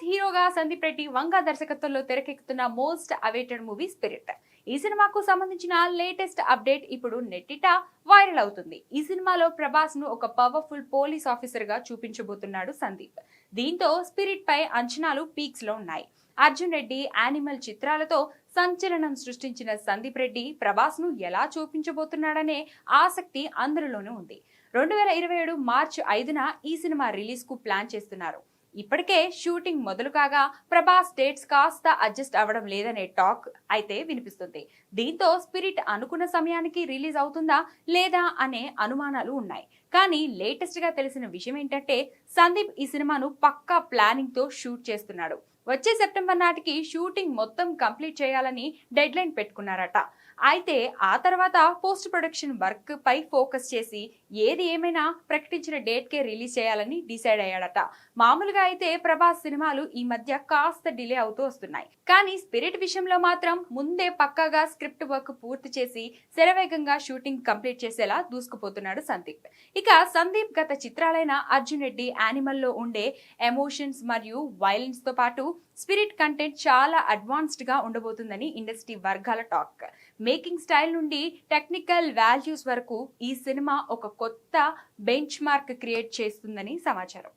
హీరోగా సందీప్ రెడ్డి వంగ దర్శకత్వంలో తెరకెక్కుతున్న మోస్ట్ అవైటెడ్ మూవీ స్పిరిట్. ఈ సినిమాకు సంబంధించిన లేటెస్ట్ అప్డేట్ ఇప్పుడు నెట్టిట వైరల్ అవుతుంది. ఈ సినిమాలో ప్రభాస్ ను ఒక పవర్ఫుల్ పోలీస్ ఆఫీసర్ గా చూపించబోతున్నాడు సందీప్. దీంతో స్పిరిట్ పై అంచనాలు పీక్స్ లో ఉన్నాయి. అర్జున్ రెడ్డి, యానిమల్ చిత్రాలతో సంచలనం సృష్టించిన సందీప్ రెడ్డి ప్రభాస్ ను ఎలా చూపించబోతున్నాడనే ఆసక్తి అందరిలోనూ ఉంది. 2027 మార్చి 5న ఈ సినిమా రిలీజ్ కు ప్లాన్ చేస్తున్నారు. ఇప్పటికే షూటింగ్ మొదలు కాగా ప్రభాస్ డేట్స్ కాస్త అడ్జస్ట్ అవ్వడం లేదనే టాక్ అయితే వినిపిస్తుంది. దీంతో స్పిరిట్ అనుకున్న సమయానికి రిలీజ్ అవుతుందా లేదా అనే అనుమానాలు ఉన్నాయి. కానీ లేటెస్ట్ గా తెలిసిన విషయం ఏంటంటే సందీప్ ఈ సినిమాను పక్కా ప్లానింగ్ తో షూట్ చేస్తున్నాడు. వచ్చే సెప్టెంబర్ నాటికి షూటింగ్ మొత్తం కంప్లీట్ చేయాలని డెడ్ లైన్ పెట్టుకున్నారట. అయితే ఆ తర్వాత పోస్ట్ ప్రొడక్షన్ వర్క్ పై ఫోకస్ చేసి ఏది ఏమైనా ప్రకటించిన డేట్ కే రిలీజ్ చేయాలని డిసైడ్ అయ్యాడట. మామూలుగా అయితే ప్రభాస్ సినిమాలు ఈ మధ్య కాస్త డిలే అవుతూ వస్తున్నాయి. కానీ స్పిరిట్ విషయంలో మాత్రం ముందే పక్కాగా స్క్రిప్ట్ వర్క్ పూర్తి చేసి శరవేగంగా షూటింగ్ కంప్లీట్ చేసేలా దూసుకుపోతున్నాడు సందీప్. ఇక సందీప్ గత చిత్రాలైన అర్జున్ రెడ్డి, యానిమల్ లో ఉండే ఎమోషన్స్ మరియు వైలెన్స్ తో పాటు స్పిరిట్ కంటెంట్ చాలా అడ్వాన్స్డ్ గా ఉండబోతుందని ఇండస్ట్రీ వర్గాల టాక్. మేకింగ్ స్టైల్ నుండి టెక్నికల్ వాల్యూస్ వరకు ఈ సినిమా ఒక కొత్త బెంచ్ మార్క్ క్రియేట్ చేస్తుందని సమాచారం.